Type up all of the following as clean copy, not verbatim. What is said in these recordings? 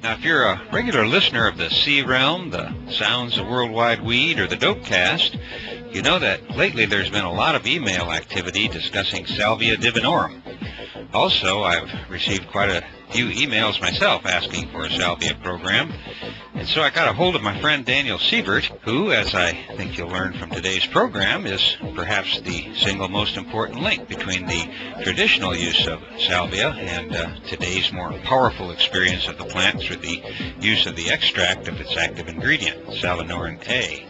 Now, if you're a regular listener of the Sea Realm, the Sounds of Worldwide Weed, or the Dopecast, you know that lately there's been a lot of email activity discussing Salvia Divinorum. Also, I've received quite a few emails myself asking for a Salvia program, and so I got a hold of my friend Daniel Siebert, who, as I think you'll learn from today's program, is perhaps the single most important link between the traditional use of salvia and today's more powerful experience of the plant through the use of the extract of its active ingredient, salvinorin A.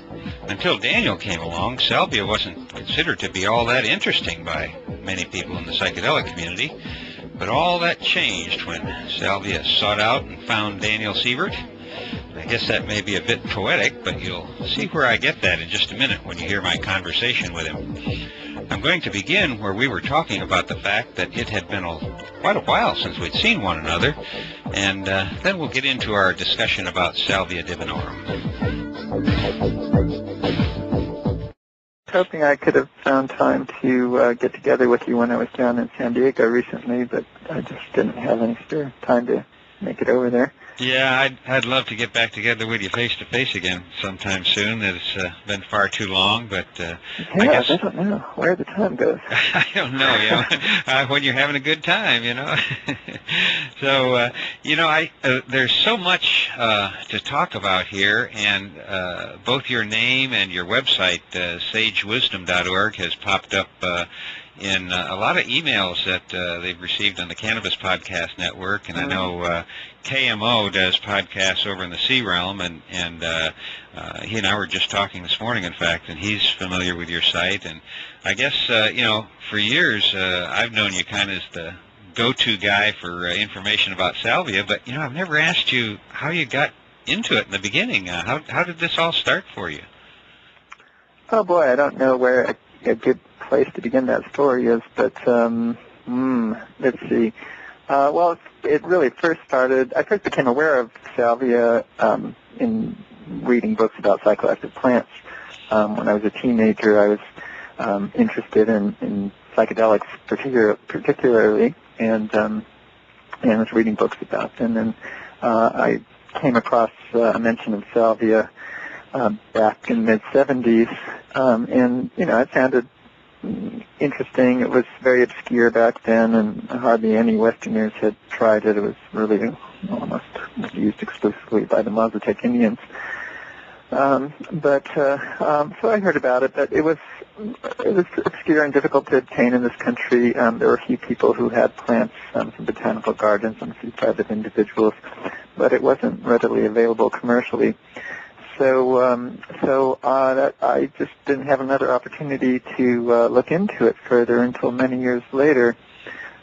Until Daniel came along, salvia wasn't considered to be all that interesting by many people in the psychedelic community, but all that changed when salvia sought out and found Daniel Siebert. I guess that may be a bit poetic, but you'll see where I get that in just a minute when you hear my conversation with him. I'm going to begin where we were talking about the fact that it had been quite a while since we'd seen one another, and then we'll get into our discussion about Salvia Divinorum. Hoping I could have found time to get together with you when I was down in San Diego recently, but I just didn't have any spare time to make it over there. Yeah, I'd love to get back together with you face to face again sometime soon. It's been far too long, but I guess I don't know where the time goes. I don't know, you know, when you're having a good time, you know. So, you know, there's so much to talk about here, and both your name and your website, sagewisdom.org, has popped up in a lot of emails that they've received on the Cannabis Podcast Network, and I know KMO does podcasts over in the Sea Realm, and he and I were just talking this morning, in fact, and he's familiar with your site. And I guess, you know, for years I've known you kind of as the go-to guy for information about salvia, but, you know, I've never asked you how you got into it in the beginning. How did this all start for you? Oh, boy, I don't know where a good place to begin that story is, but let's see. Well, it really first started, I first became aware of salvia in reading books about psychoactive plants. When I was a teenager, I was interested in psychedelics particularly, and was reading books about them. And I came across a mention of salvia back in the mid-'70s, and, you know, it sounded interesting. It was very obscure back then, and hardly any Westerners had tried it. It was really almost used exclusively by the Mazatec Indians. So I heard about it, but it was obscure and difficult to obtain in this country. There were a few people who had plants from botanical gardens and a few private individuals, but it wasn't readily available commercially. So I just didn't have another opportunity to look into it further until many years later.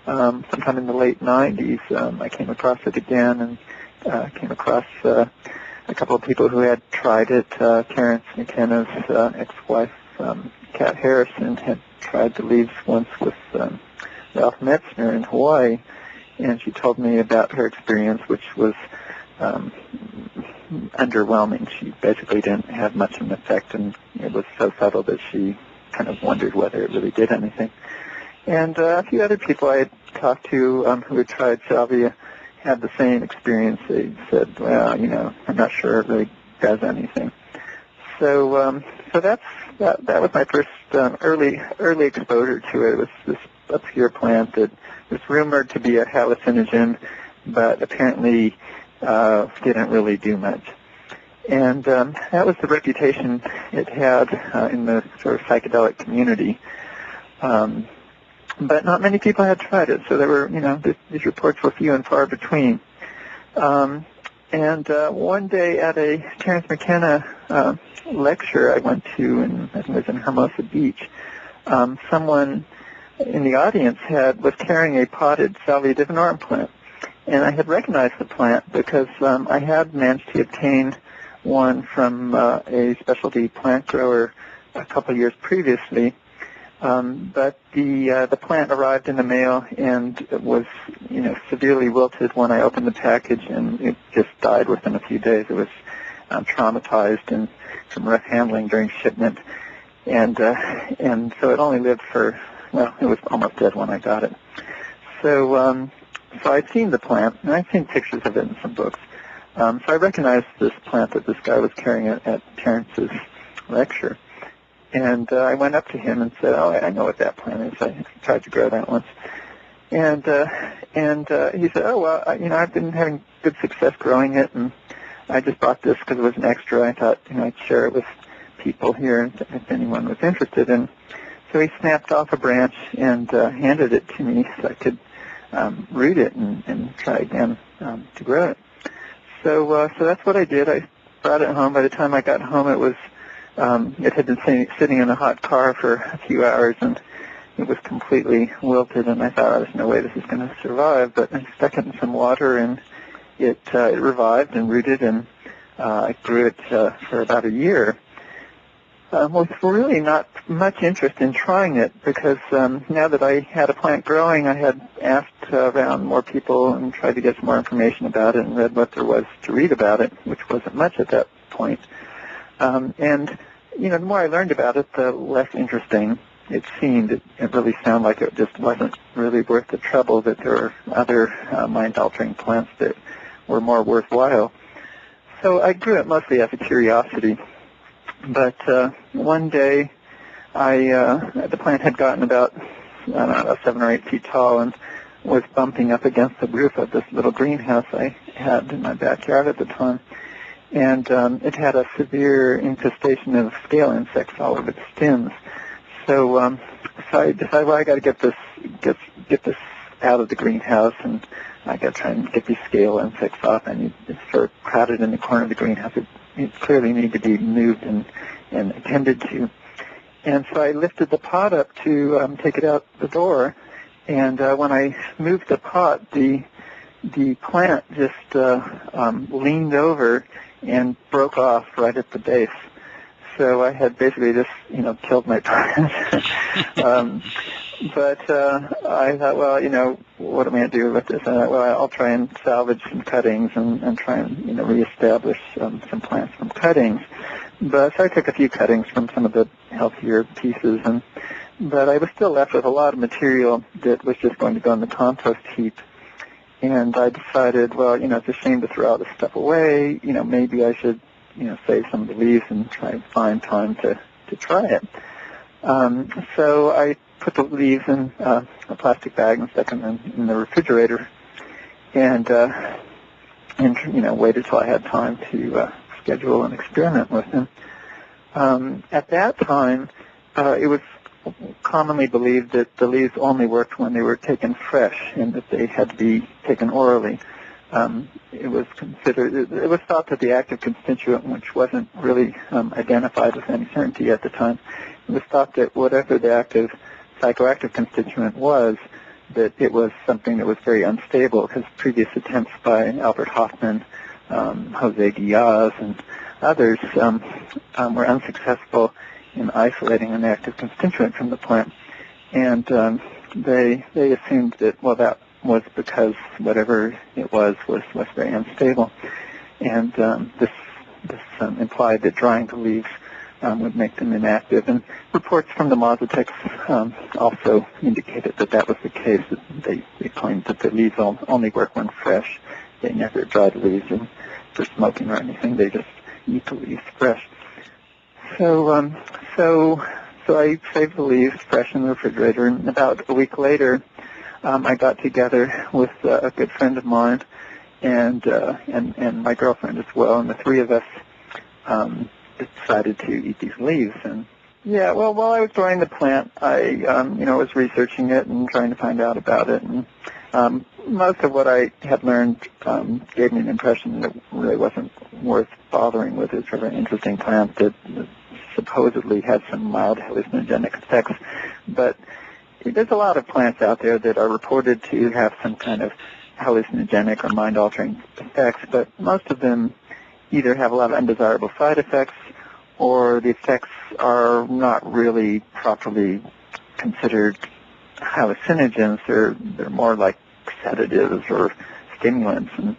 Sometime in the late 90s, I came across it again, and came across a couple of people who had tried it. Terrence McKenna's ex-wife, Kat Harrison, had tried the leaves once with Ralph Metzner in Hawaii, and she told me about her experience, which was underwhelming. She basically didn't have much of an effect, and it was so subtle that she kind of wondered whether it really did anything. And a few other people I had talked to who had tried salvia had the same experience. They said, well, you know, I'm not sure it really does anything. So that was my first early exposure to it. It was this obscure plant that was rumored to be a hallucinogen, but apparently didn't really do much. And that was the reputation it had in the sort of psychedelic community. But not many people had tried it, so there were, you know, these reports were few and far between. And one day at a Terrence McKenna lecture I went to, and I think it was in Hermosa Beach, someone in the audience was carrying a potted Salvia Divinorum plant. And I had recognized the plant because I had managed to obtain one from a specialty plant grower a couple of years previously. But the plant arrived in the mail and it was, you know, severely wilted when I opened the package, and it just died within a few days. It was traumatized and from rough handling during shipment, and so it only lived for, well, it was almost dead when I got it. So I'd seen the plant, and I'd seen pictures of it in some books, So I recognized this plant that this guy was carrying at Terrence's lecture. And I went up to him and said, "Oh, I know what that plant is. I tried to grow that once." And he said, "Oh, well, I've been having good success growing it, and I just bought this because it was an extra. I thought, I'd share it with people here if anyone was interested." And so he snapped off a branch and handed it to me so I could root it and try again to grow it. So that's what I did. I brought it home. By the time I got home, it had been sitting in a hot car for a few hours, and it was completely wilted, and I thought, "Oh, there's no way this is going to survive." But I stuck it in some water, and it revived and rooted, and I grew it for about a year. With really not much interest in trying it, because now that I had a plant growing, I had asked around more people and tried to get some more information about it and read what there was to read about it, which wasn't much at that point. And the more I learned about it, the less interesting it seemed. It really sounded like it just wasn't really worth the trouble, that there were other mind-altering plants that were more worthwhile. So I grew it mostly as a curiosity. But one day, the plant had gotten about, 7 or 8 feet tall and was bumping up against the roof of this little greenhouse I had in my backyard at the time. And it had a severe infestation of scale insects all over its stems. So I decided, well, I got to get this out of the greenhouse, and I got to try and get these scale insects off. And it's sort of crowded in the corner of the greenhouse. It clearly needed to be moved and attended to. And so I lifted the pot up to take it out the door. And when I moved the pot, the plant just leaned over and broke off right at the base. So I had basically just, killed my plant. But I thought, well, what am I going to do with this? I thought, well, I'll try and salvage some cuttings and try and, reestablish some plants from cuttings. But so I took a few cuttings from some of the healthier pieces, but I was still left with a lot of material that was just going to go in the compost heap. And I decided, well, it's a shame to throw all this stuff away. Maybe I should, save some of the leaves and try and find time to try it. So I put the leaves in a plastic bag and stuck them in the refrigerator, and waited till I had time to schedule an experiment with them. At that time, it was commonly believed that the leaves only worked when they were taken fresh and that they had to be taken orally. It was thought that the active constituent, which wasn't really identified with any certainty at the time, it was thought that whatever the active psychoactive constituent was, that it was something that was very unstable, because previous attempts by Albert Hoffman, Jose Diaz, and others were unsuccessful in isolating an active constituent from the plant. And they assumed that, well, that was because whatever it was very unstable. And this implied that drying the leaves would make them inactive. And reports from the Mazateks also indicated that was the case. That they claimed that the leaves only work when fresh. They never dry the leaves for smoking or anything. They just eat the leaves fresh. So I saved the leaves fresh in the refrigerator, and about a week later, I got together with a good friend of mine and my girlfriend as well, and the three of us decided to eat these leaves. And yeah, well, while I was growing the plant, I was researching it and trying to find out about it, and most of what I had learned gave me an impression that it really wasn't worth bothering with. It's sort of an interesting plant that supposedly has some mild hallucinogenic effects, but there's a lot of plants out there that are reported to have some kind of hallucinogenic or mind-altering effects, but most of them either have a lot of undesirable side effects, or the effects are not really properly considered hallucinogens. They're more like sedatives or stimulants, and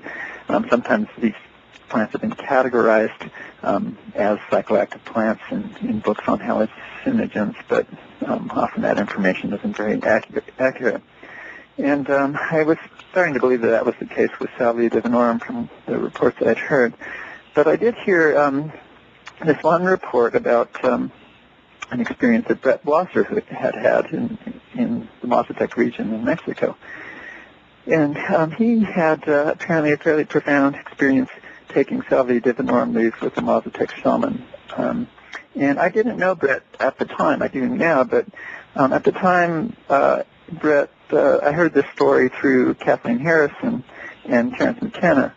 sometimes these plants have been categorized as psychoactive plants in books on hallucinogens, but often that information isn't very accurate. And I was starting to believe that that was the case with Salvia Divinorum from the reports that I'd heard. But I did hear this one report about an experience that Brett Blosser had in the Mazatec region in Mexico. And he had apparently a fairly profound experience taking Salvia Divinorum leaves with a Mazatec shaman. And I didn't know Brett at the time. I do now, but at the time, Brett, I heard this story through Kathleen Harrison and Terrence McKenna,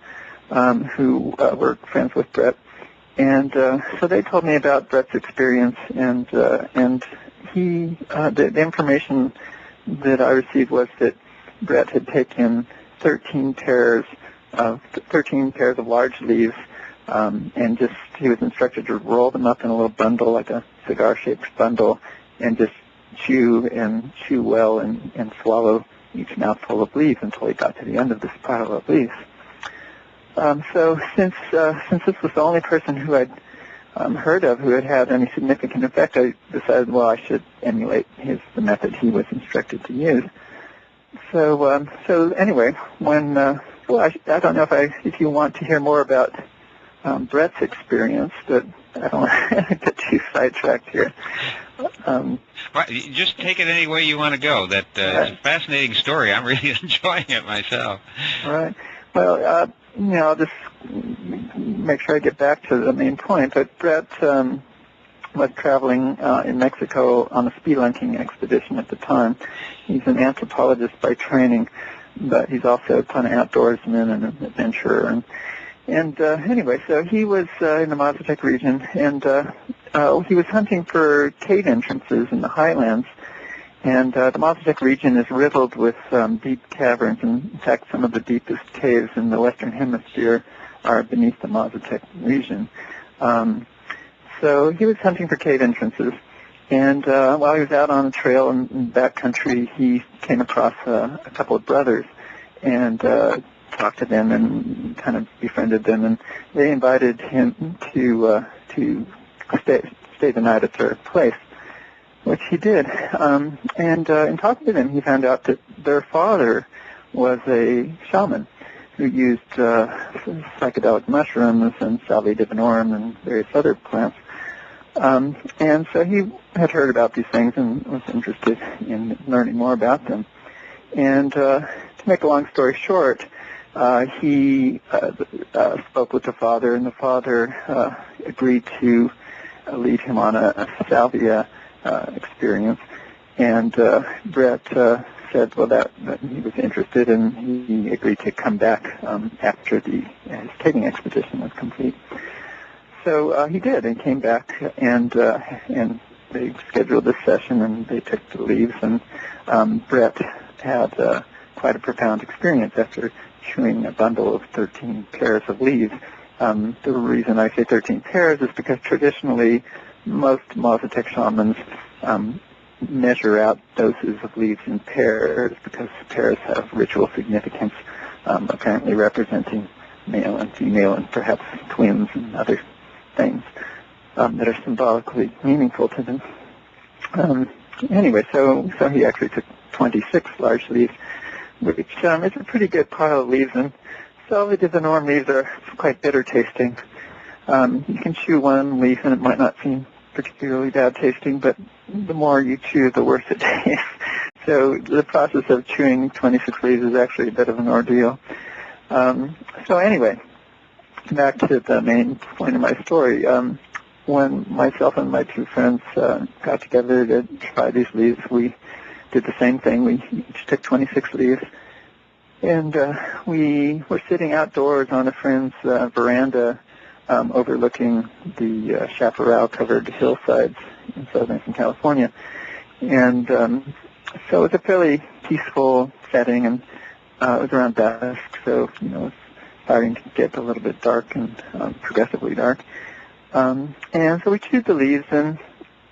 who were friends with Brett. And so they told me about Brett's experience, and he, the information that I received was that Brett had taken 13 pairs of large leaves, and just he was instructed to roll them up in a little bundle, like a cigar-shaped bundle, and just chew well and swallow each mouthful of leaves until he got to the end of this pile of leaves. So since this was the only person who I'd heard of who had had any significant effect, I decided, well, I should emulate the method he was instructed to use. So anyway, when I don't know if you want to hear more about Brett's experience, but I don't want to get too sidetracked here. Just take it any way you want to go. It's a fascinating story. I'm really enjoying it myself. All right. Well, I'll just make sure I get back to the main point. But Brett was traveling in Mexico on a spelunking expedition at the time. He's an anthropologist by training, but he's also kind of outdoorsman and an adventurer. And anyway, so he was in the Mazatec region, and he was hunting for cave entrances in the highlands. And the Mazatec region is riddled with deep caverns. In fact, some of the deepest caves in the Western Hemisphere are beneath the Mazatec region. So he was hunting for cave entrances. And while he was out on the trail in backcountry, he came across a couple of brothers and talked to them and kind of befriended them. And they invited him to stay the night at their place, which he did. And in talking to them, he found out that their father was a shaman who used psychedelic mushrooms and Salvia Divinorum and various other plants. And so he had heard about these things and was interested in learning more about them. And to make a long story short, he spoke with the father, and the father agreed to lead him on a salvia experience. And Brett said, well, that he was interested, and he agreed to come back after his taking expedition was complete. So he did, and came back, and they scheduled this session, and they took the leaves, and Brett had quite a profound experience after chewing a bundle of 13 pairs of leaves. The reason I say 13 pairs is because traditionally most Mazatec shamans measure out doses of leaves in pairs because pairs have ritual significance, apparently representing male and female and perhaps twins and other things that are symbolically meaningful to them. Anyway, so he actually took 26 large leaves, which is a pretty good pile of leaves, and Salvia Divinorum leaves are quite bitter tasting. You can chew one leaf and it might not seem particularly bad tasting, but the more you chew, the worse it tastes. So the process of chewing 26 leaves is actually a bit of an ordeal. So anyway, back to the main point of my story. When myself and my two friends got together to try these leaves, we did the same thing. We each took 26 leaves, and we were sitting outdoors on a friend's veranda overlooking the chaparral-covered hillsides in southern California. And so it was a fairly peaceful setting, and it was around dusk, so it was starting to get a little bit dark and progressively dark. And so we chewed the leaves, and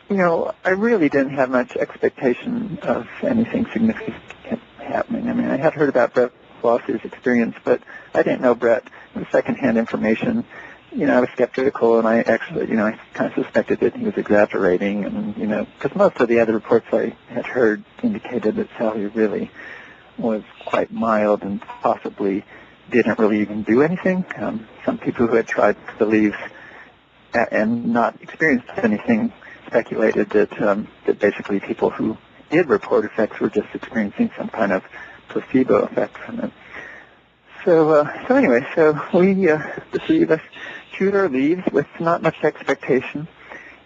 I really didn't have much expectation of anything significant happening. I mean, I had heard about Brett Blosser's experience, but I didn't know Brett. It was secondhand information. I was skeptical, and I actually, I kind of suspected that he was exaggerating, and, because most of the other reports I had heard indicated that Salvia really was quite mild and possibly didn't really even do anything. Some people who had tried the leaves and not experienced anything speculated that basically people who did report effects were just experiencing some kind of placebo effect from it. So anyway, we, the three of us, chewed our leaves with not much expectation.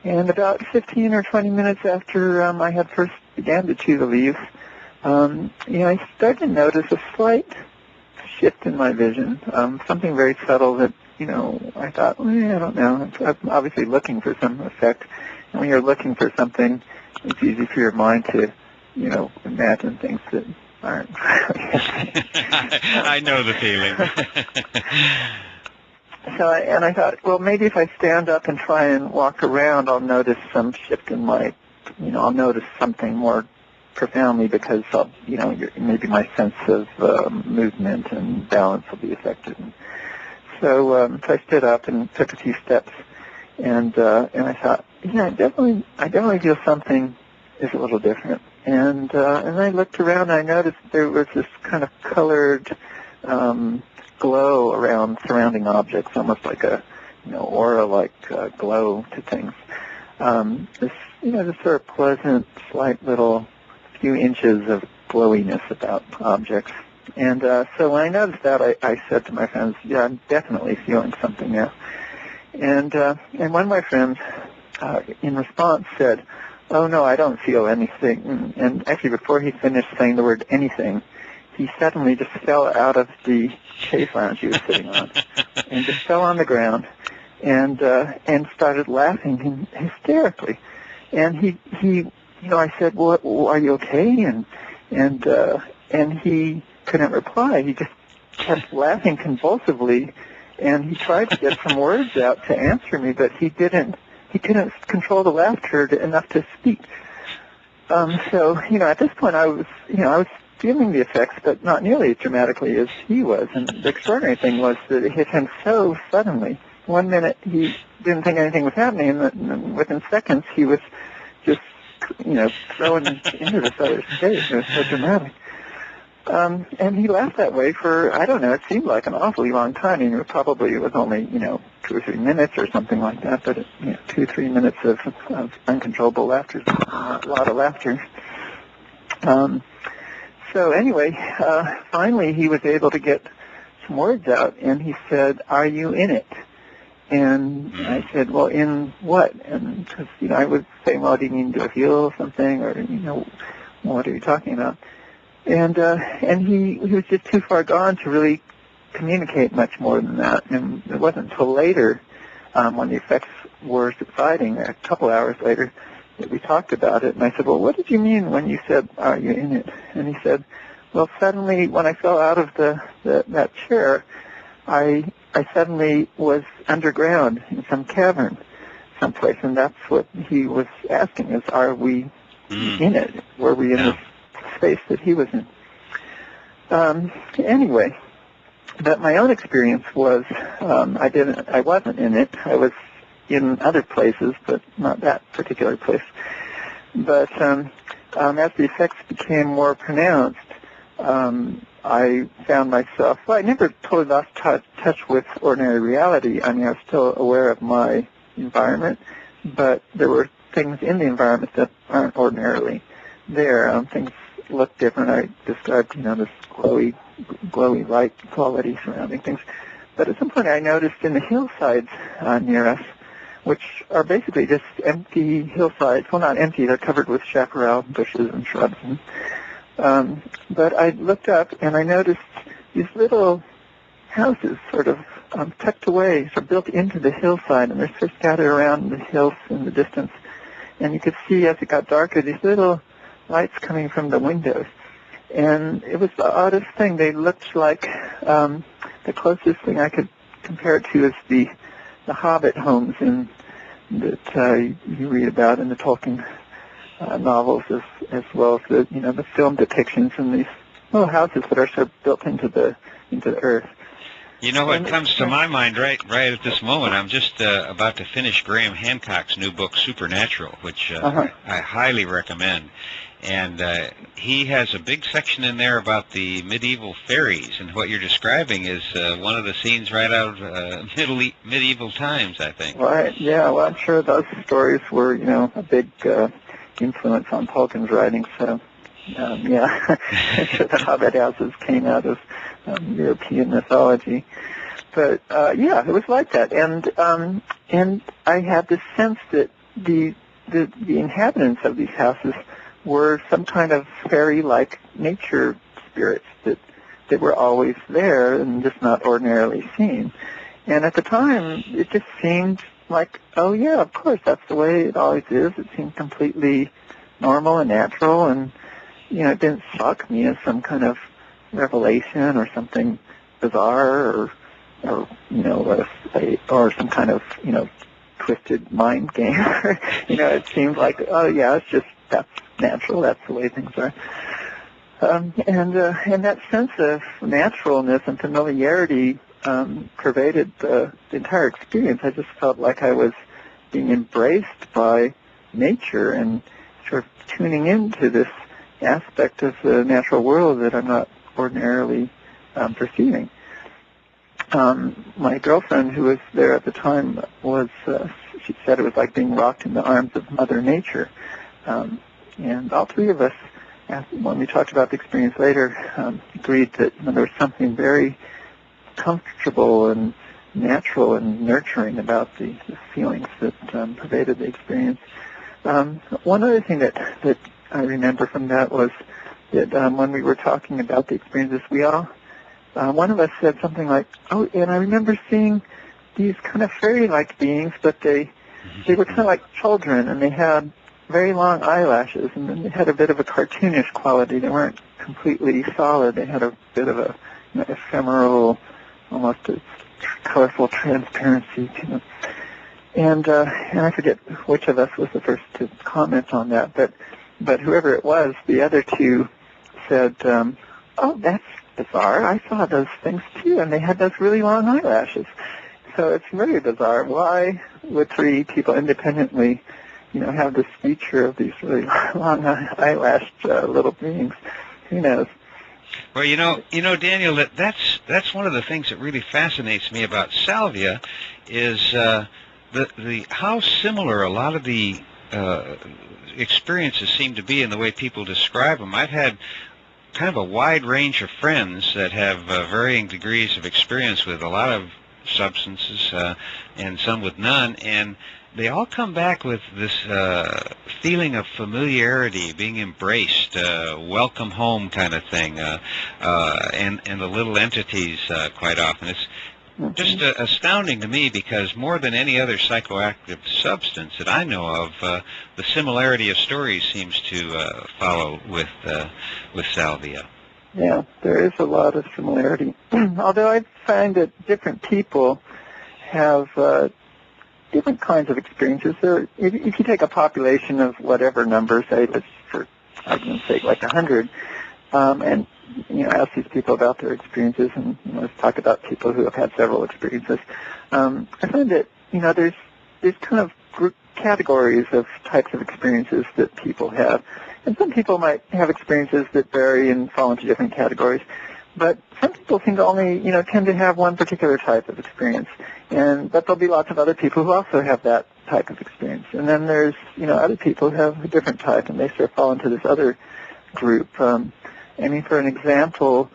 And about 15 or 20 minutes after I had first began to chew the leaves, I started to notice a slight shift in my vision, something very subtle that, I thought, I don't know. I'm obviously looking for some effect. And when you're looking for something, it's easy for your mind to, imagine things that aren't. I know the feeling. So I thought, well, maybe if I stand up and try and walk around, I'll notice some shift in my, I'll notice something more profoundly because, maybe my sense of movement and balance will be affected. So I stood up and took a few steps, and I thought, I definitely feel something is a little different. And I looked around, and I noticed there was this kind of colored glow around surrounding objects, almost like a aura-like glow to things. This sort of pleasant, slight little few inches of glowiness about objects. And so when I noticed that, I said to my friends, I'm definitely feeling something now. And one of my friends, in response, said, oh, no, I don't feel anything. And actually, before he finished saying the word anything, he suddenly just fell out of the chaise lounge he was sitting on and just fell on the ground and started laughing hysterically. And he I said, well, are you okay? And he couldn't reply. He just kept laughing convulsively, and he tried to get some words out to answer me, but he couldn't control the laughter enough to speak. So at this point I was feeling the effects, but not nearly as dramatically as he was. And the extraordinary thing was that it hit him so suddenly. 1 minute he didn't think anything was happening, and then within seconds he was just thrown into this other state. It was so dramatic. And he laughed that way for, I don't know, it seemed like an awfully long time. It was only, 2 or 3 minutes or something like that, but 2 or 3 minutes of uncontrollable laughter is a lot of laughter. So anyway, finally he was able to get some words out, and he said, are you in it? And I said, well, in what? And because, I would say, well, do you mean do I feel something? Or, what are you talking about? And he was just too far gone to really communicate much more than that. And it wasn't until later, when the effects were subsiding, a couple hours later, that we talked about it. And I said, well, what did you mean when you said, are you in it? And he said, well, suddenly when I fell out of that chair, I suddenly was underground in some cavern someplace. And that's what he was asking is, are we in it? Were we in this space that he was in? Anyway, but my own experience was I wasn't in it. I was in other places, but not that particular place. But as the effects became more pronounced, I found myself, well, I never totally lost touch with ordinary reality. I mean, I was still aware of my environment, but there were things in the environment that aren't ordinarily there. Things looked different. I described, this glowy light quality surrounding things. But at some point I noticed in the hillsides near us, which are basically just empty hillsides. Well, not empty. They're covered with chaparral bushes and shrubs. But I looked up and I noticed these little houses sort of tucked away, sort of built into the hillside, and they're sort of scattered around the hills in the distance. And you could see as it got darker these little lights coming from the windows. And it was the oddest thing. They looked like the closest thing I could compare it to is the Hobbit homes that you read about in the Tolkien novels, as well as the film depictions in these little houses that are sort of built into the earth. What comes to my mind right at this moment, I'm just about to finish Graham Hancock's new book, Supernatural, which I highly recommend. And he has a big section in there about the medieval fairies, and what you're describing is one of the scenes right out of medieval times, I think. Right, yeah, well, I'm sure those stories were, a big influence on Tolkien's writing, so, yeah, I'm sure the Hobbit houses came out of European mythology. But, yeah, it was like that, and I had this sense that the inhabitants of these houses were some kind of fairy-like nature spirits that were always there and just not ordinarily seen. And at the time, it just seemed like, oh yeah, of course, that's the way it always is. It seemed completely normal and natural, and it didn't shock me as some kind of revelation or something bizarre or some kind of twisted mind game. It seemed like, oh yeah, it's just that's natural. That's the way things are. And that sense of naturalness and familiarity pervaded the entire experience. I just felt like I was being embraced by nature and sort of tuning into this aspect of the natural world that I'm not ordinarily perceiving. My girlfriend, who was there at the time, she said it was like being rocked in the arms of Mother Nature. And all three of us, when we talked about the experience later, agreed that there was something very comfortable and natural and nurturing about the feelings that pervaded the experience. One other thing that I remember from that was that when we were talking about the experiences, one of us said something like, oh, and I remember seeing these kind of fairy-like beings, but they were kind of like children, and they had very long eyelashes, and then they had a bit of a cartoonish quality. They weren't completely solid. They had a bit of a ephemeral, almost a colorful transparency to them. And I forget which of us was the first to comment on that, but whoever it was, the other two said, oh, that's bizarre. I saw those things too, and they had those really long eyelashes. So it's very bizarre. Why would three people independently have this feature of these really long eyelashed little beings? Who knows? Well, Daniel, that's one of the things that really fascinates me about salvia is the how similar a lot of the experiences seem to be in the way people describe them. I've had kind of a wide range of friends that have varying degrees of experience with a lot of substances and some with none, and they all come back with this feeling of familiarity, being embraced, welcome home kind of thing, and the little entities quite often. It's just astounding to me because more than any other psychoactive substance that I know of, the similarity of stories seems to follow with salvia. Yeah, there is a lot of similarity. Although I find that different people have different kinds of experiences. If you take a population of whatever number, say, let's for argument's sake, like 100, and ask these people about their experiences, and let's talk about people who have had several experiences. I find that there's kind of group categories of types of experiences that people have, and some people might have experiences that vary and fall into different categories. But some people seem to only, tend to have one particular type of experience, but there'll be lots of other people who also have that type of experience. And then there's, other people who have a different type, and they sort of fall into this other group. For an example,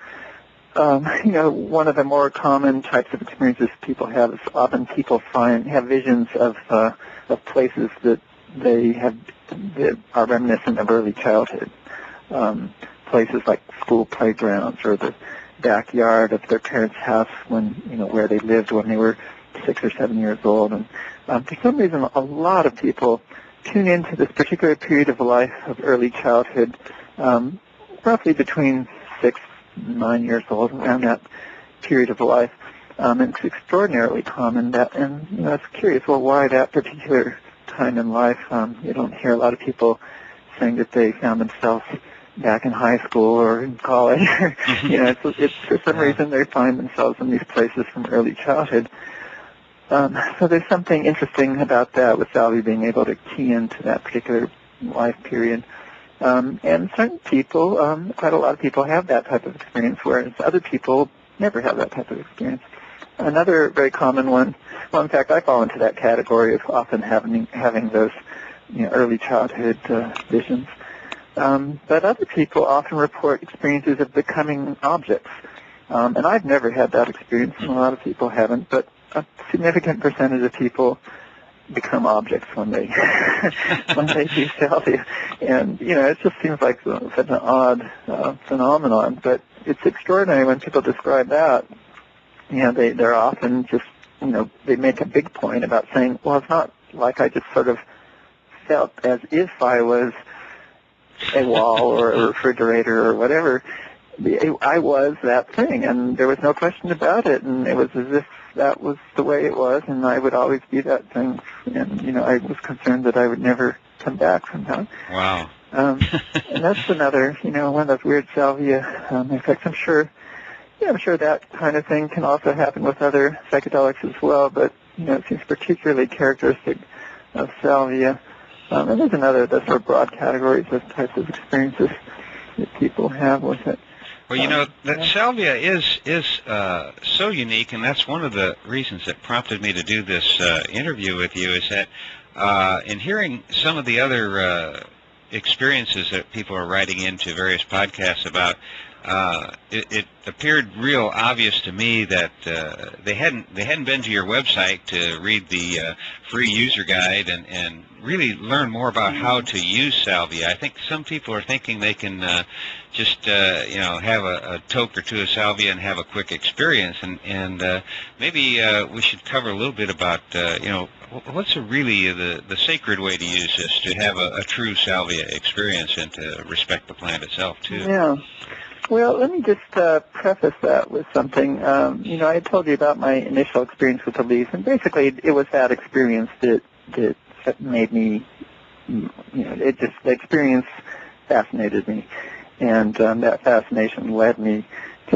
one of the more common types of experiences people have is often people have visions of places that that are reminiscent of early childhood. Places like school playgrounds or the backyard of their parents' house where they lived when they were 6 or 7 years old. And for some reason, a lot of people tune into this particular period of life of early childhood, roughly between 6 and 9 years old, around that period of life. And it's extraordinarily common it's curious, well, why that particular time in life? You don't hear a lot of people saying that they found themselves back in high school or in college. It's for some reason they find themselves in these places from early childhood. So there's something interesting about that, with Salvia being able to key into that particular life period. And certain people, quite a lot of people have that type of experience, whereas other people never have that type of experience. Another very common one, well, in fact, I fall into that category of often having those early childhood visions. But other people often report experiences of becoming objects. And I've never had that experience, and a lot of people haven't, but a significant percentage of people become objects when they when they do salvia. And, it just seems like such an odd phenomenon, but it's extraordinary when people describe that. They're often just, they make a big point about saying, well, it's not like I just sort of felt as if I was a wall or a refrigerator or whatever. I was that thing, and there was no question about it, and it was as if that was the way it was, and I would always be that thing. And, I was concerned that I would never come back from that. Wow. And that's another, one of those weird salvia effects. I'm sure that kind of thing can also happen with other psychedelics as well, but, it seems particularly characteristic of salvia. And there's the sort of broad categories of types of experiences that people have with it. Well, that salvia is so unique, and that's one of the reasons that prompted me to do this interview with you, is that in hearing some of the other experiences that people are writing into various podcasts about, it appeared real obvious to me that they hadn't been to your website to read the free user guide and really learn more about how to use salvia. I think some people are thinking they can just have a toke or two of salvia and have a quick experience, and maybe we should cover a little bit about what's really the sacred way to use this to have a true salvia experience and to respect the plant itself too. Yeah. Well, let me just preface that with something. I had told you about my initial experience with the leaves, and basically it was that experience that made me, the experience fascinated me, and that fascination led me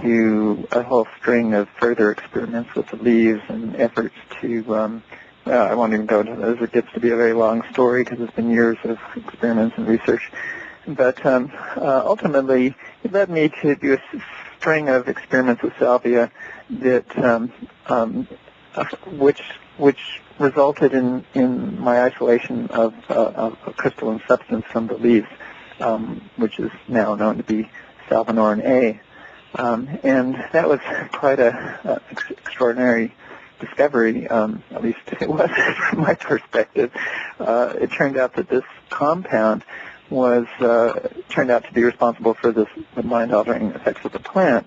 to a whole string of further experiments with the leaves and efforts to, I won't even go into those. It gets to be a very long story because it's been years of experiments and research. But ultimately, it led me to do a string of experiments with salvia that, which resulted in my isolation of a crystalline substance from the leaves, which is now known to be salvinorin A. And that was quite a extraordinary discovery, at least it was from my perspective. It turned out that this compound turned out to be responsible for the mind-altering effects of the plant,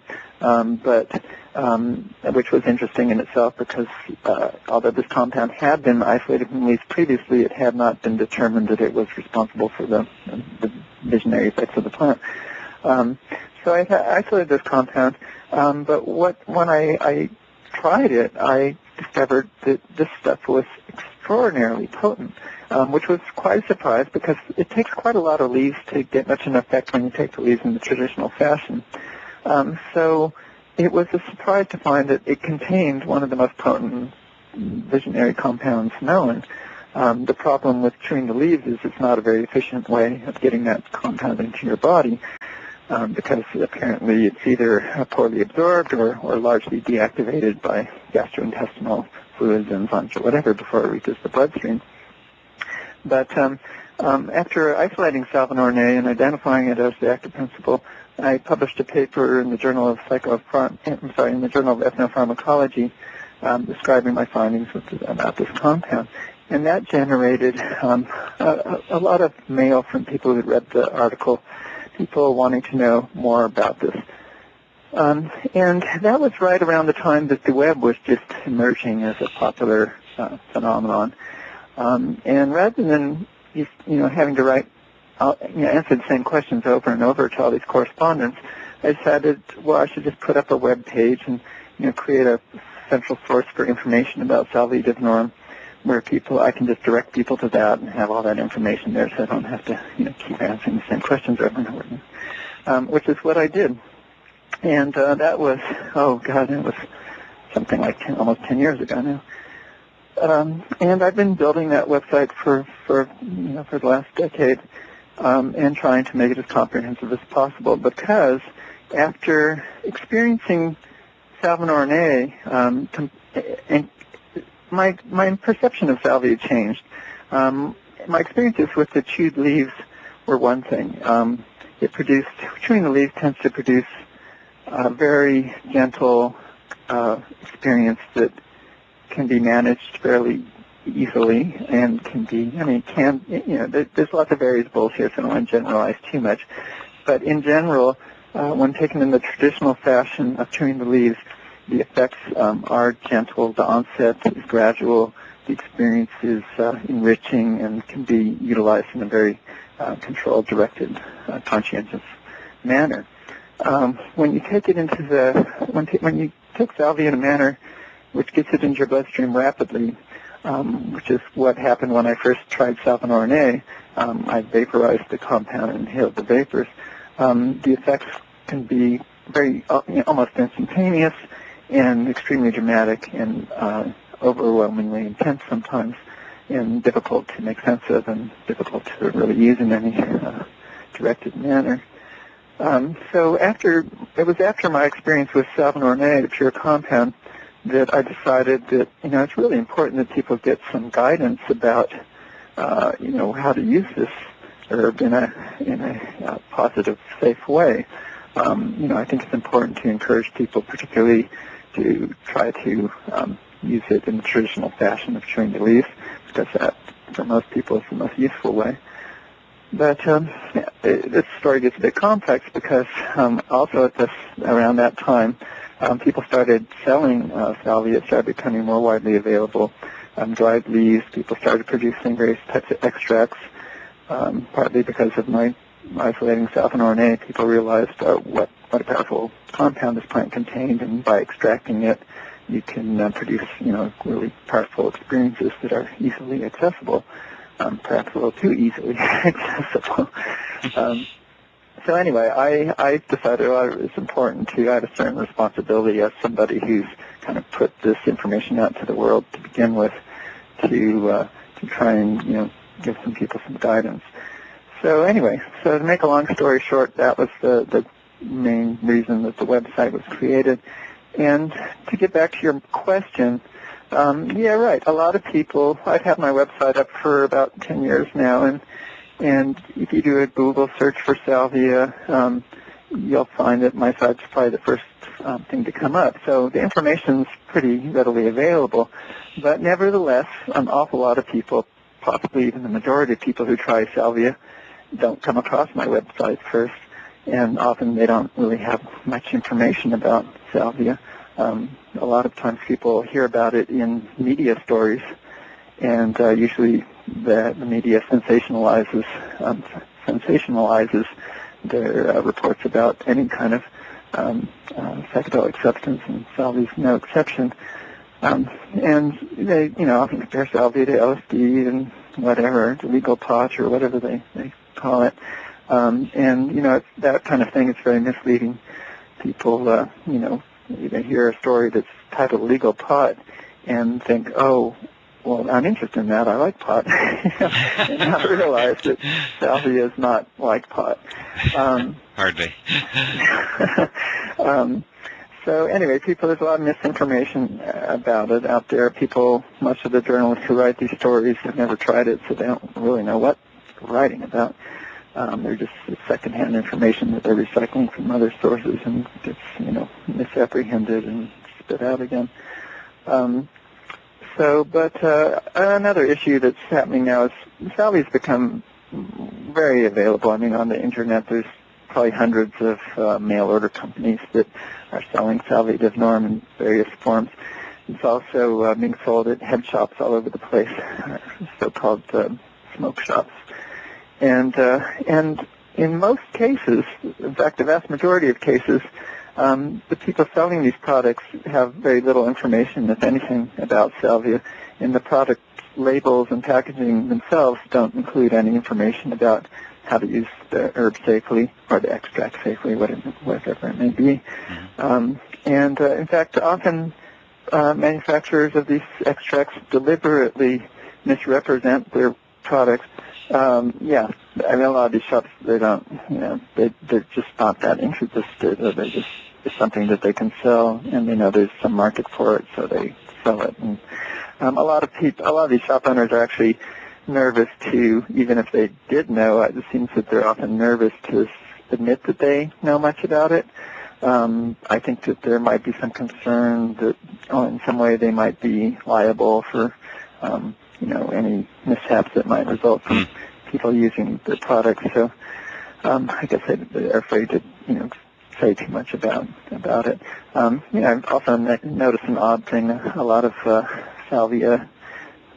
which was interesting in itself because although this compound had been isolated from leaves previously, it had not been determined that it was responsible for the visionary effects of the plant. So I isolated this compound, but when I tried it, I discovered that this stuff was extraordinarily potent, which was quite a surprise because it takes quite a lot of leaves to get much an effect when you take the leaves in the traditional fashion. So it was a surprise to find that it contained one of the most potent visionary compounds known. The problem with chewing the leaves is it's not a very efficient way of getting that compound into your body because apparently it's either poorly absorbed or largely deactivated by gastrointestinal fluids, enzymes, or whatever before it reaches the bloodstream. But after isolating salvinorin A and identifying it as the active principle, I published a paper in the Journal of Ethnopharmacology describing my findings about this compound. And that generated a lot of mail from people who had read the article, people wanting to know more about this. And that was right around the time that the web was just emerging as a popular phenomenon. And rather than having to answer the same questions over and over to all these correspondents, I decided, well, I should just put up a web page and create a central source for information about Salvia Divinorum, where I can just direct people to that and have all that information there, so I don't have to keep answering the same questions over and over again, which is what I did. And that was, it was something like almost 10 years ago now. And I've been building that website for the last decade. and trying to make it as comprehensive as possible. Because after experiencing Salvinorin A, my perception of salvia changed. My experiences with the chewed leaves were one thing. Chewing the leaves tends to produce a very gentle experience that can be managed fairly easily and there's lots of variables here, so I don't want to generalize too much. But in general, when taken in the traditional fashion of chewing the leaves, the effects are gentle, the onset is gradual, the experience is enriching and can be utilized in a very controlled, directed, conscientious manner. When you take it when you take salvia in a manner which gets it into your bloodstream rapidly, which is what happened when I first tried Salvinorin A, I vaporized the compound and inhaled the vapors. The effects can be very almost instantaneous and extremely dramatic and overwhelmingly intense sometimes, and difficult to make sense of and difficult to really use in any directed manner. So it was after my experience with Salvinorin A, the pure compound, that I decided that it's really important that people get some guidance about how to use this herb in a positive, safe way. I think it's important to encourage people, particularly, to try to use it in the traditional fashion of chewing the leaves, because that, for most people, is the most useful way. But this story gets a bit complex because also around that time, people started selling salvia. It started becoming more widely available. Dried leaves, people started producing various types of extracts, partly because of my isolating Salvinorin A. People realized what a powerful compound this plant contained, and by extracting it, you can produce really powerful experiences that are easily accessible, perhaps a little too easily accessible. So anyway, I decided it's important to have a certain responsibility as somebody who's kind of put this information out to the world to begin with, to try and give some people some guidance. So anyway, to make a long story short, that was the main reason that the website was created. And to get back to your question, yeah, right. A lot of people. I've had my website up for about 10 years now, and if you do a Google search for salvia, you'll find that my site's probably the first thing to come up. So the information's pretty readily available. But nevertheless, an awful lot of people, possibly even the majority of people who try salvia, don't come across my website first, and often they don't really have much information about salvia. A lot of times people hear about it in media stories, and usually the media sensationalizes their reports about any kind of psychedelic substance, and salvia is no exception. And they, often compare salvia to LSD and whatever, to legal pot or whatever they call it. And that kind of thing is very misleading. People, they hear a story that's titled legal pot and think, oh, well, I'm interested in that. I like pot. And not realize that salvia is not like pot. Hardly. So anyway, there's a lot of misinformation about it out there. Most of the journalists who write these stories have never tried it, so they don't really know what they're writing about. They're just secondhand information that they're recycling from other sources, and gets, misapprehended and spit out again. But another issue that's happening now is salvia's become very available. I mean, on the internet, there's probably hundreds of mail order companies that are selling Salvia Divinorum in various forms. It's also being sold at head shops all over the place, so-called smoke shops. And in most cases, in fact, the vast majority of cases, the people selling these products have very little information, if anything, about salvia, and the product labels and packaging themselves don't include any information about how to use the herb safely or the extract safely, whatever it may be. And in fact, often manufacturers of these extracts deliberately misrepresent their products Yeah, I mean, a lot of these shops, they don't, they're just not that interested. Or they just, it's something that they can sell, and they know there's some market for it, so they sell it. And a lot of these shop owners are actually nervous to, even if they did know, it seems that they're often nervous to admit that they know much about it. I think that there might be some concern that in some way they might be liable for, any mishaps that might result from people using the products. So I guess they're afraid to, say too much about it. I've also noticed an odd thing. A lot of salvia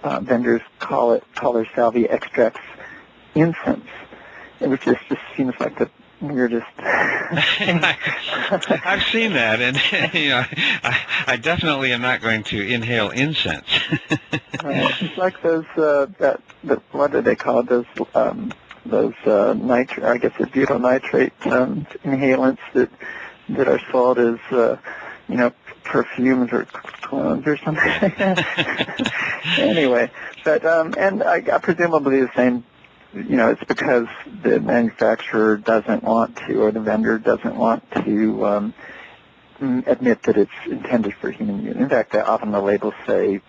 vendors call their salvia extracts incense, which just seems like the weirdest thing. I've seen that, and I definitely am not going to inhale incense. It's like those what do they call it? Those I guess the butyl nitrate inhalants that are sold as perfumes or clones or something like that. Anyway, but and presumably the same. It's because the manufacturer doesn't want to, or the vendor doesn't want to admit that it's intended for human use. In fact, often the labels say,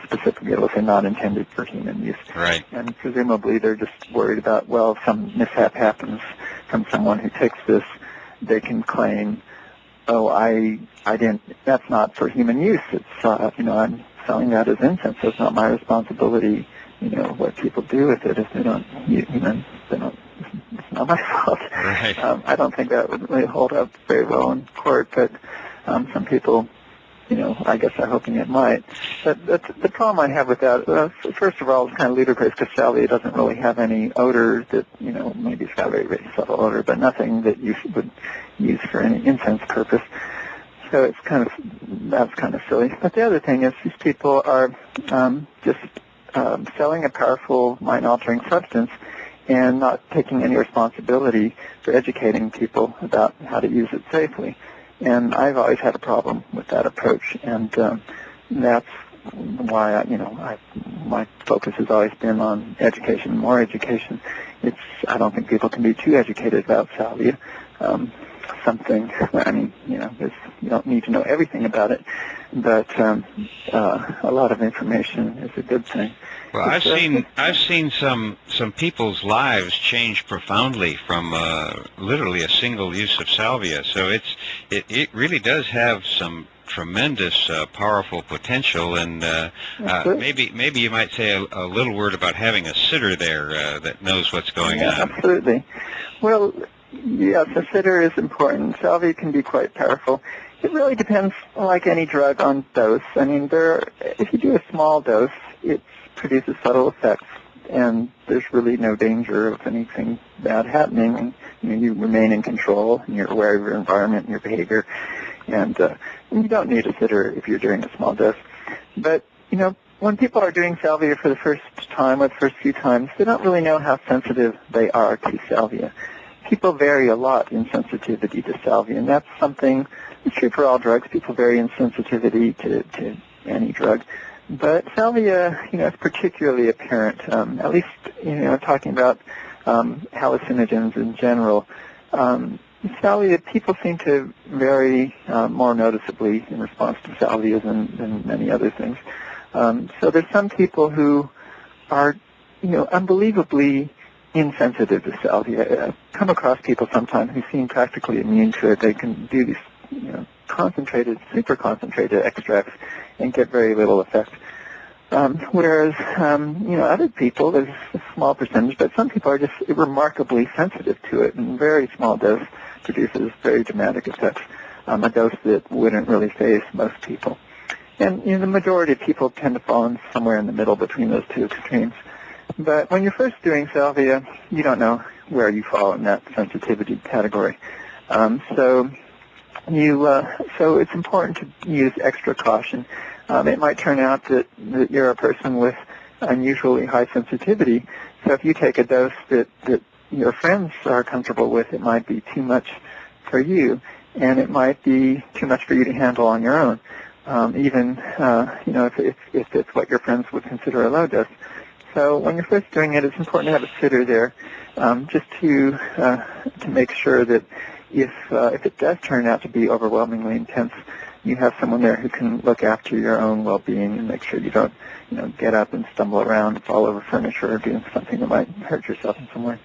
specifically it'll say not intended for human use. Right. And presumably they're just worried about, well, if some mishap happens from someone who takes this, they can claim, oh, I didn't, that's not for human use. It's, I'm selling that as incense, so it's not my responsibility. What people do with it if they don't, it's not my fault. Right. I don't think that would really hold up very well in court, but some people, I guess are hoping it might. But the problem I have with that, first of all, it's kind of ludicrous because salvia doesn't really have any odor that, maybe it's got a very, very subtle odor, but nothing that you would use for any incense purpose. So that's kind of silly. But the other thing is these people are just selling a powerful mind-altering substance and not taking any responsibility for educating people about how to use it safely. And I've always had a problem with that approach, and that's why my focus has always been on education, more education. I don't think people can be too educated about salvia. You don't need to know everything about it, but a lot of information is a good thing. Well, I've seen some people's lives change profoundly from literally a single use of salvia. So it really does have some tremendous powerful potential, and maybe you might say a little word about having a sitter there that knows what's going on. Absolutely. Well, yes, a sitter is important. Salvia can be quite powerful. It really depends, like any drug, on dose. I mean, if you do a small dose, it produces subtle effects, and there's really no danger of anything bad happening. You remain in control, and you're aware of your environment and your behavior, and you don't need a sitter if you're doing a small dose. But, when people are doing salvia for the first time or the first few times, they don't really know how sensitive they are to salvia. People vary a lot in sensitivity to salvia, and that's something that's true for all drugs. People vary in sensitivity to any drug. But salvia, is particularly apparent, at least, talking about hallucinogens in general. Salvia, people seem to vary more noticeably in response to salvia than many other things. So there's some people who are, unbelievably insensitive to salvia. I've come across people sometimes who seem practically immune to it. They can do these, concentrated, super concentrated extracts and get very little effect. Whereas, other people, there's a small percentage, but some people are just remarkably sensitive to it, and very small dose produces very dramatic effects, a dose that wouldn't really faze most people. And, the majority of people tend to fall in somewhere in the middle between those two extremes. But when you're first doing salvia, you don't know where you fall in that sensitivity category. So it's important to use extra caution. It might turn out that you're a person with unusually high sensitivity. So if you take a dose that your friends are comfortable with, it might be too much for you, and it might be too much for you to handle on your own, even if it's what your friends would consider a low dose. So when you're first doing it, it's important to have a sitter there, just to make sure that if it does turn out to be overwhelmingly intense, you have someone there who can look after your own well-being and make sure you don't, get up and stumble around, fall over furniture, or do something that might hurt yourself in some way.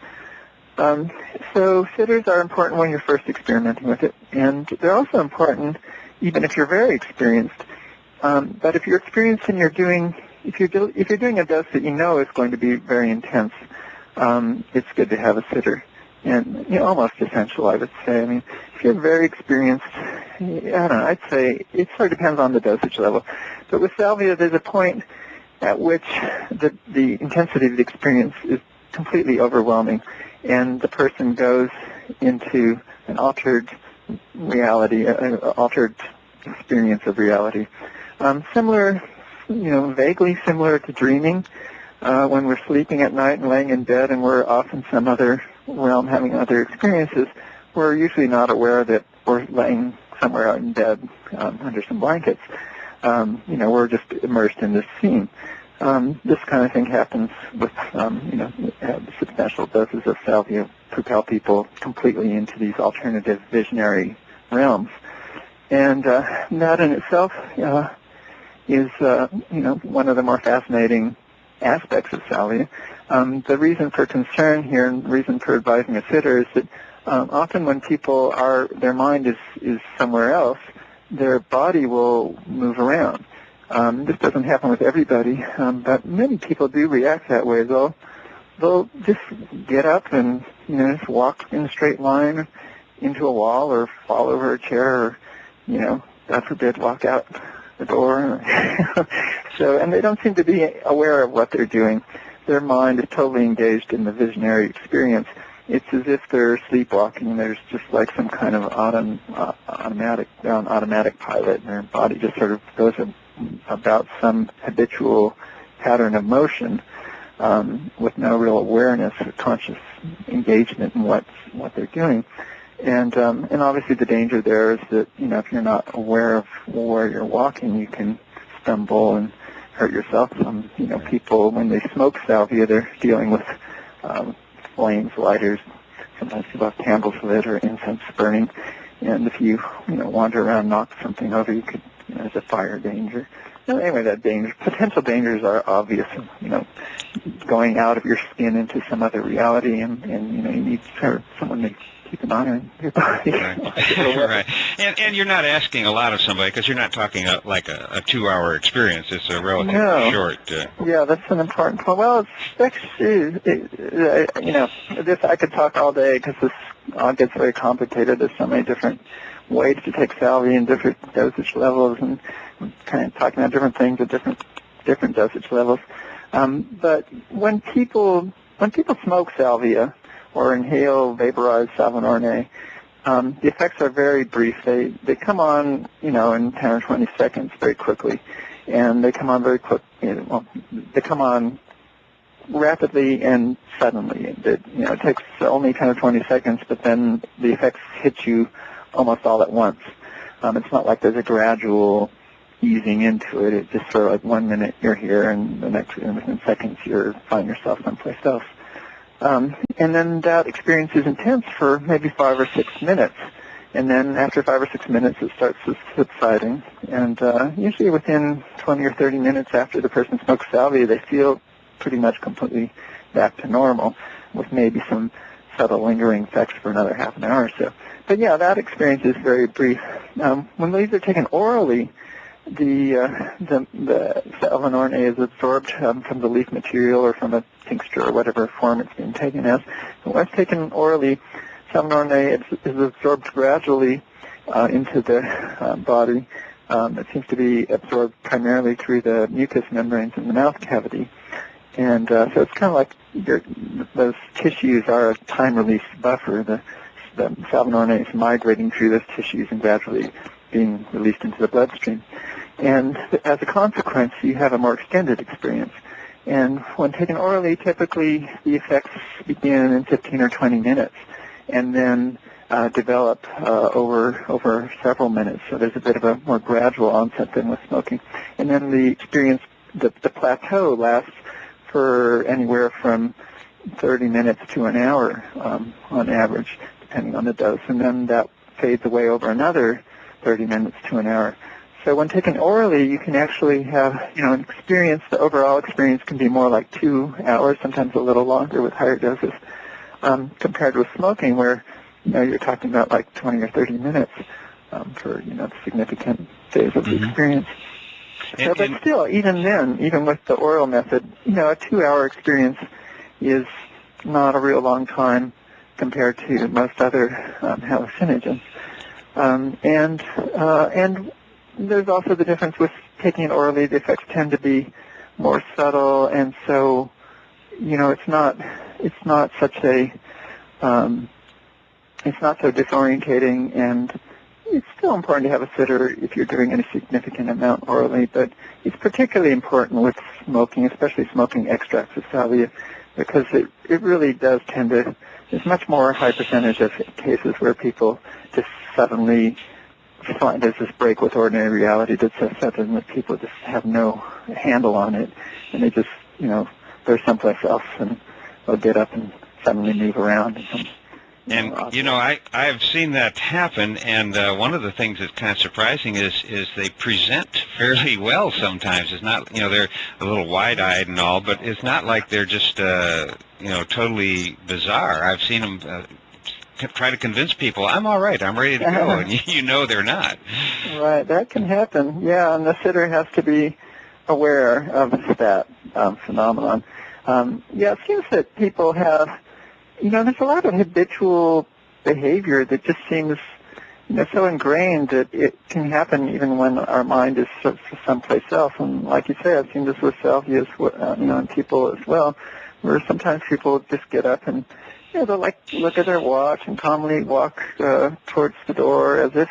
So sitters are important when you're first experimenting with it, and they're also important even if you're very experienced. But if you're experienced and if you're doing a dose that you know is going to be very intense, it's good to have a sitter, and almost essential, I would say. I mean, if you're very experienced, I don't know, I'd say it sort of depends on the dosage level. But with salvia, there's a point at which the intensity of the experience is completely overwhelming, and the person goes into an altered reality, an altered experience of reality. Similar, vaguely similar to dreaming. When we're sleeping at night and laying in bed and we're off in some other realm having other experiences, we're usually not aware that we're laying somewhere out in bed under some blankets. We're just immersed in this scene. This kind of thing happens with, substantial doses of salvia propel people completely into these alternative visionary realms. And that in itself is, one of the more fascinating aspects of salvia. The reason for concern here and the reason for advising a sitter is that often when their mind is somewhere else, their body will move around. This doesn't happen with everybody, but many people do react that way. They'll just get up and just walk in a straight line into a wall or fall over a chair or, God forbid, walk out the door. And they don't seem to be aware of what they're doing. Their mind is totally engaged in the visionary experience. It's as if they're sleepwalking. There's just like some kind of automatic pilot, and their body just sort of goes about some habitual pattern of motion with no real awareness or conscious engagement in what they're doing. And obviously the danger there is that, if you're not aware of where you're walking, you can stumble and hurt yourself. People, when they smoke salvia, they're dealing with flames, lighters. Sometimes people have candles lit or incense burning. And if you, wander around, knock something over, you could, there's a fire danger. Anyway, potential dangers are obvious. Going out of your skin into some other reality, and you need someone to keep an eye on your body. Right. And you're not asking a lot of somebody because you're not talking like a 2-hour experience. It's a relatively short. Yeah, that's an important point. Well, this I could talk all day because this all gets very complicated. There's so many different ways to take salvia and different dosage levels, and kind of talking about different things at different dosage levels. But when people smoke salvia or inhale vaporized salvia, the effects are very brief. They come on, in 10 or 20 seconds very quickly, and they come on very quick. They come on rapidly and suddenly. It takes only 10 or 20 seconds, but then the effects hit you almost all at once. It's not like there's a gradual easing into it. It's just sort of like 1 minute you're here, and the next within seconds you find yourself someplace else. And then that experience is intense for maybe 5 or 6 minutes. And then after 5 or 6 minutes, it starts subsiding. And usually within 20 or 30 minutes after the person smokes salvia, they feel pretty much completely back to normal, with maybe some subtle lingering effects for another half an hour or so. But yeah, that experience is very brief. When these are taken orally, the salvia is absorbed from the leaf material or from a tincture or whatever form it's being taken as. And when it's taken orally, salvia is absorbed gradually into the body. It seems to be absorbed primarily through the mucous membranes in the mouth cavity. And so it's kind of like those tissues are a time-release buffer. The salvia is migrating through those tissues and gradually being released into the bloodstream. And as a consequence, you have a more extended experience. And when taken orally, typically the effects begin in 15 or 20 minutes and then develop over several minutes. So there's a bit of a more gradual onset than with smoking. And then the experience, the plateau lasts for anywhere from 30 minutes to an hour on average, depending on the dose, and then that fades away over another 30 minutes to an hour. So when taken orally, you can actually have, an experience. The overall experience can be more like 2 hours, sometimes a little longer with higher doses, compared with smoking, where you're talking about like 20 or 30 minutes for the significant phase of the experience. So, but still, even then, even with the oral method, a 2-hour experience is not a real long time compared to most other hallucinogens. And there's also the difference with taking it orally. The effects tend to be more subtle, and so it's not such a it's not so disorientating, and it's still important to have a sitter if you're doing any significant amount orally, but it's particularly important with smoking, especially smoking extracts of salvia, because it really does tend to, there's much more high percentage of cases where people just suddenly find there's this break with ordinary reality that's so sudden that people just have no handle on it, and they just, they're someplace else, and they'll get up and suddenly move around. And I've seen that happen, and one of the things that's kind of surprising is they present fairly well sometimes. It's not, they're a little wide-eyed and all, but it's not like they're just, totally bizarre. I've seen them try to convince people, I'm all right, I'm ready to go, and they're not. Right, that can happen, yeah, and the sitter has to be aware of that phenomenon. It seems that people have, there's a lot of habitual behavior that just seems, so ingrained that it can happen even when our mind is someplace else. And like you say, I've seen this with salvia, and people as well, where sometimes people just get up and, they'll look at their watch and calmly walk towards the door as if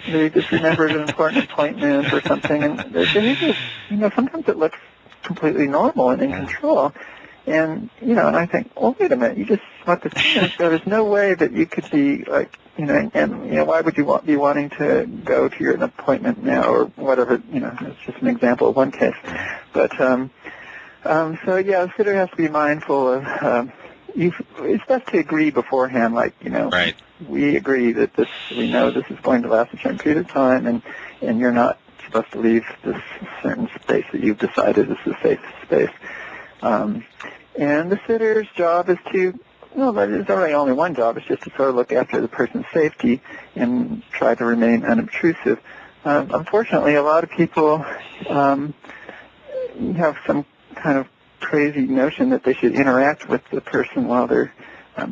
they just remembered an important appointment or something. And they just, sometimes it looks completely normal and in control. And, and I think, wait a minute, you just want to see this, so there's no way that you could be like, why would you be wanting to go to your appointment now or whatever, it's just an example of one case. But, the sitter has to be mindful of, it's best to agree beforehand, like, right. We agree that we know this is going to last a certain period of time, and you're not supposed to leave this certain space that you've decided is a safe space. And the sitter's job is to, there's really only one job, it's just to sort of look after the person's safety and try to remain unobtrusive. Unfortunately, a lot of people have some kind of crazy notion that they should interact with the person while they're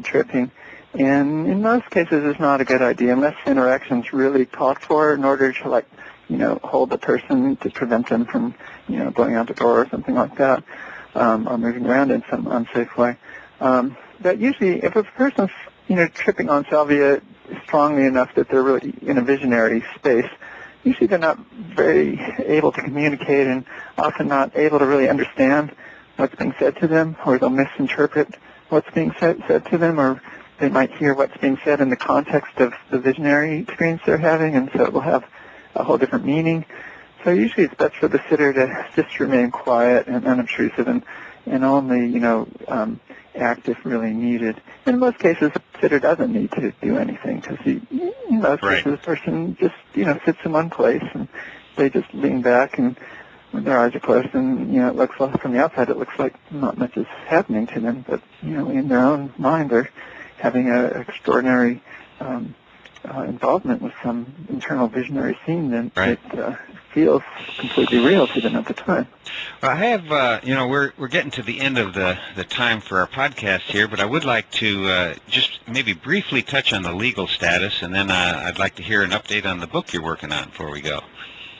tripping. And in most cases, it's not a good idea unless interaction's really called for in order to, hold the person to prevent them from, going out the door or something like that, or moving around in some unsafe way. But usually, if a person's, tripping on salvia strongly enough that they're really in a visionary space, usually they're not very able to communicate and often not able to really understand what's being said to them, or they'll misinterpret what's being said to them, or they might hear what's being said in the context of the visionary experience they're having, and so it will have a whole different meaning. So usually it's best for the sitter to just remain quiet and unobtrusive and only, act if really needed. In most cases, the sitter doesn't need to do anything because in most cases the person just, sits in one place and they just lean back and when their eyes are closed and, it looks like from the outside it looks like not much is happening to them, but, in their own mind they're having an extraordinary involvement with some internal visionary scene that feels completely real to them at the time. Well, I have, we're getting to the end of the time for our podcast here, but I would like to just maybe briefly touch on the legal status, and then I'd like to hear an update on the book you're working on before we go.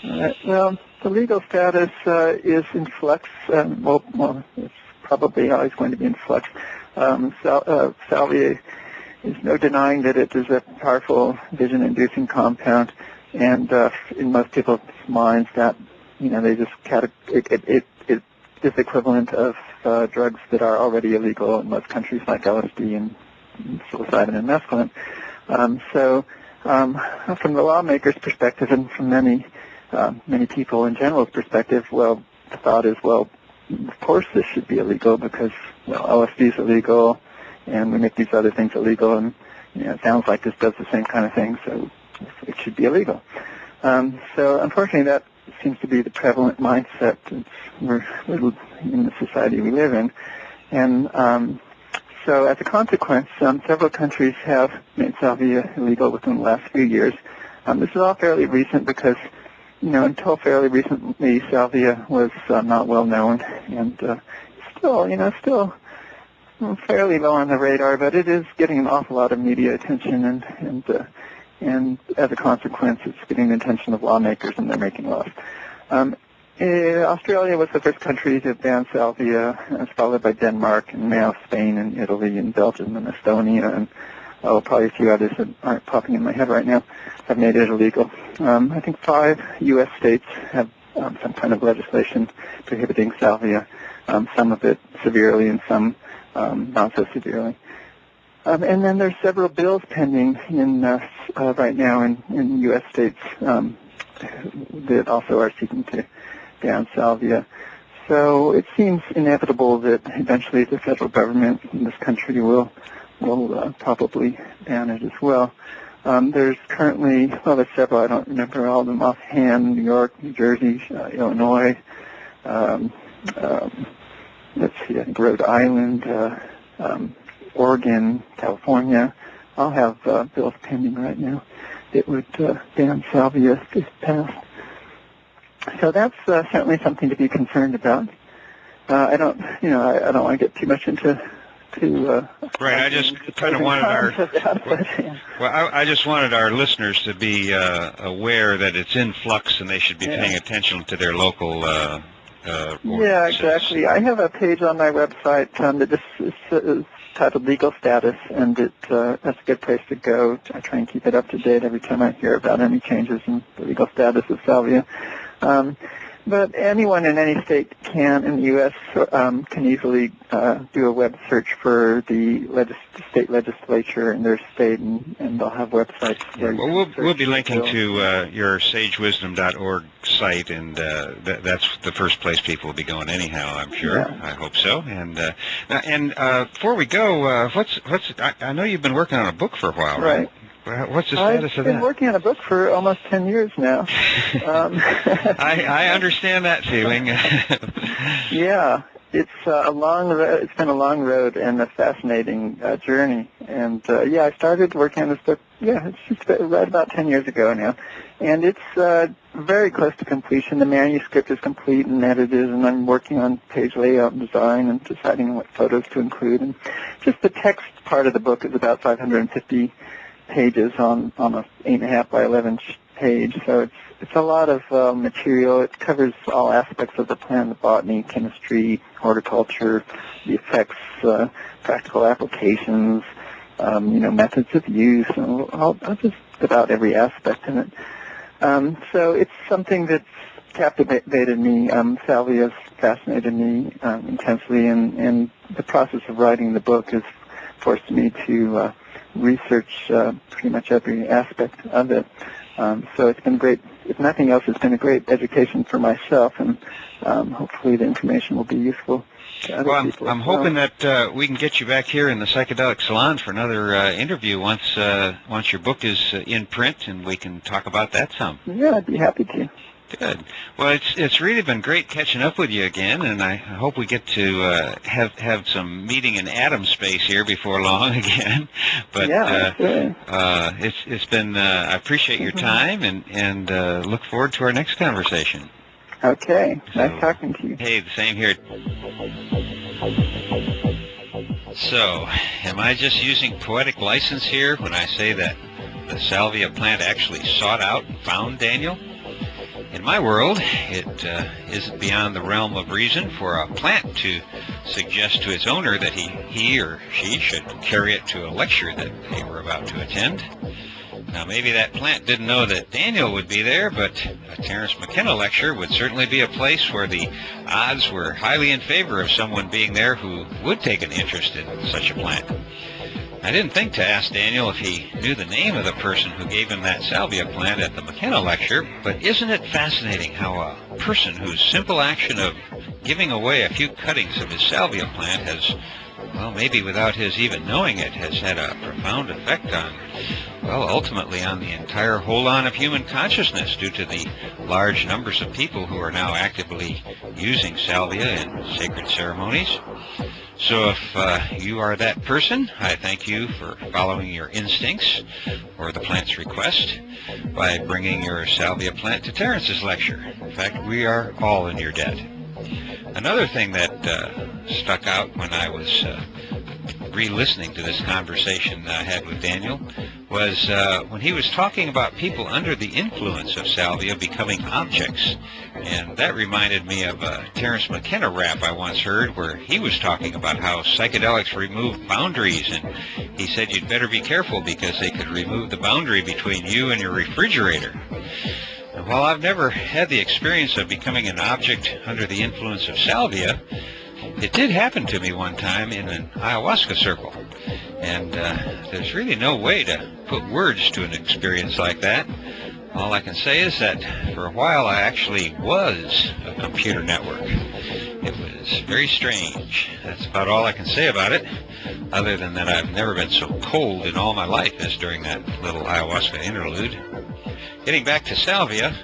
All right. Well, the legal status is in flux. Well, it's probably always going to be in flux. Salvia is no denying that it is a powerful vision-inducing compound, and in most people's minds, that they just it is equivalent of drugs that are already illegal in most countries, like LSD and psilocybin and mescaline. From the lawmaker's perspective, and from many people in general's perspective, well, the thought is, well, of course this should be illegal because, well, LSD is illegal, and we make these other things illegal, and it sounds like this does the same kind of thing, so it should be illegal. So unfortunately, that seems to be the prevalent mindset we're in the society we live in, and so as a consequence, several countries have made salvia illegal within the last few years. This is all fairly recent because, until fairly recently, salvia was not well known, and still fairly low on the radar, but it is getting an awful lot of media attention, and as a consequence, it's getting the attention of lawmakers, and they're making laws. Australia was the first country to ban salvia, followed by Denmark, and now Spain and Italy and Belgium and Estonia, and probably a few others that aren't popping in my head right now, have made it illegal. I think 5 U.S. states have some kind of legislation prohibiting salvia, some of it severely and some not so severely. And then there's several bills pending right now in U.S. states that also are seeking to ban salvia. So it seems inevitable that eventually the federal government in this country will probably ban it as well. There's currently, there's several, I don't remember all of them offhand, New York, New Jersey, Illinois, let's see, I think Rhode Island, Oregon, California, all have bills pending right now that would ban salvia if passed. So that's certainly something to be concerned about. I don't want to get too much into right. I just kind of wanted I just wanted our listeners to be aware that it's in flux, and they should be paying attention to their local. Yeah, exactly. I have a page on my website that just is titled Legal Status, and that's a good place to go. I try and keep it up to date every time I hear about any changes in the legal status of salvia. But anyone in any state in the U.S. Can easily do a web search for the state legislature in their state, and they'll have websites. Well, we'll be linking to your sagewisdom.org site, and that's the first place people will be going anyhow, I'm sure. Yeah. I hope so. And before we go, I know you've been working on a book for a while, right? What's the status of that? I've been working on a book for almost 10 years now. I understand that feeling. Yeah, it's a long road. It's been a long road and a fascinating journey. And I started working on this book. Yeah, it's just right about 10 years ago now, and it's very close to completion. The manuscript is complete and edited, and I'm working on page layout and design and deciding what photos to include. And just the text part of the book is about 550 pages on a 8.5 by 11 page, so it's a lot of material. It covers all aspects of the plant, the botany, chemistry, horticulture, the effects, practical applications, methods of use, and just about every aspect in it. So it's something that's captivated me. Salvia's fascinated me intensely, and the process of writing the book has forced me to research pretty much every aspect of it. So it's been great. If nothing else, it's been a great education for myself, and hopefully the information will be useful to other people. I'm hoping that we can get you back here in the Psychedelic Salon for another interview once your book is in print, and we can talk about that some. Yeah, I'd be happy to. Good. Well, it's really been great catching up with you again, and I hope we get to have some meeting in atom space here before long again. But it's been I appreciate your time, and look forward to our next conversation. Okay. Nice talking to you. Hey, the same here. So, am I just using poetic license here when I say that the salvia plant actually sought out and found Daniel? In my world, it isn't beyond the realm of reason for a plant to suggest to its owner that he or she should carry it to a lecture that they were about to attend. Now, maybe that plant didn't know that Daniel would be there, but a Terence McKenna lecture would certainly be a place where the odds were highly in favor of someone being there who would take an interest in such a plant. I didn't think to ask Daniel if he knew the name of the person who gave him that salvia plant at the McKenna lecture, but isn't it fascinating how a person whose simple action of giving away a few cuttings of his salvia plant has, well, maybe without his even knowing it, has had a profound effect on, well, ultimately on the entire whole-on of human consciousness due to the large numbers of people who are now actively using salvia in sacred ceremonies. So if you are that person, I thank you for following your instincts or the plant's request by bringing your salvia plant to Terrence's lecture. In fact, we are all in your debt. Another thing that stuck out when I was re-listening to this conversation I had with Daniel was when he was talking about people under the influence of salvia becoming objects. And that reminded me of a Terence McKenna rap I once heard where he was talking about how psychedelics remove boundaries, and he said you'd better be careful because they could remove the boundary between you and your refrigerator. And while I've never had the experience of becoming an object under the influence of salvia, it did happen to me one time in an ayahuasca circle. And there's really no way to put words to an experience like that. All I can say is that for a while I actually was a computer network. It was very strange. That's about all I can say about it, other than that I've never been so cold in all my life as during that little ayahuasca interlude. Getting back to salvia,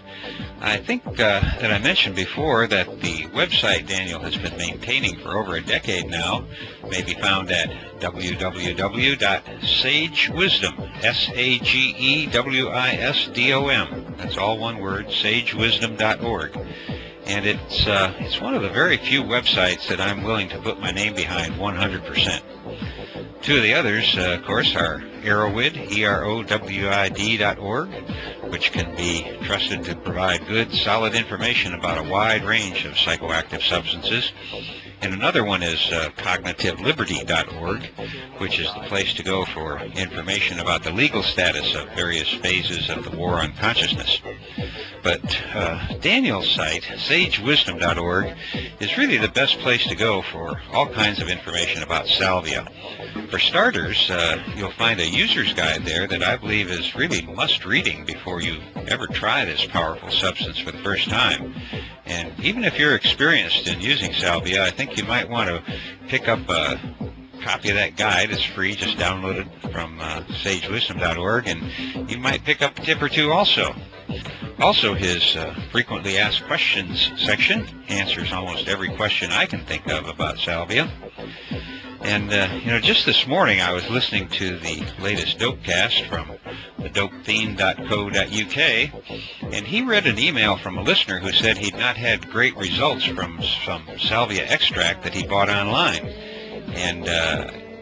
I think that I mentioned before that the website Daniel has been maintaining for over a decade now may be found at www.sagewisdom, SAGEWISDOM. That's all one word, sagewisdom.org. And it's one of the very few websites that I'm willing to put my name behind 100%. Two of the others, of course, are Erowid, EROWID.org, which can be trusted to provide good, solid information about a wide range of psychoactive substances. And another one is CognitiveLiberty.org, which is the place to go for information about the legal status of various phases of the war on consciousness. But Daniel's site, SageWisdom.org, is really the best place to go for all kinds of information about salvia. For starters, you'll find a user's guide there that I believe is really must-reading before you ever try this powerful substance for the first time. And even if you're experienced in using salvia, I think you might want to pick up a copy of that guide. It's free, just download it from sagewisdom.org, and you might pick up a tip or two also. Also, his frequently asked questions section answers almost every question I can think of about salvia. And, just this morning I was listening to the latest Dopecast from thedopetheme.co.uk, and he read an email from a listener who said he'd not had great results from some salvia extract that he bought online. And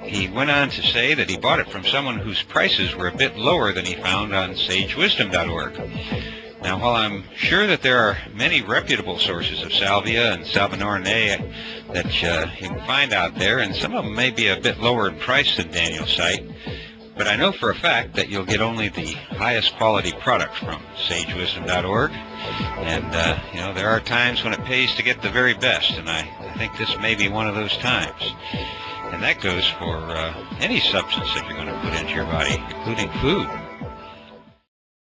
he went on to say that he bought it from someone whose prices were a bit lower than he found on sagewisdom.org. Now, while I'm sure that there are many reputable sources of salvia and salvinorin A that you can find out there, and some of them may be a bit lower in price than Daniel's site, but I know for a fact that you'll get only the highest quality product from sagewisdom.org. And, there are times when it pays to get the very best, and I think this may be one of those times. And that goes for any substance that you're going to put into your body, including food.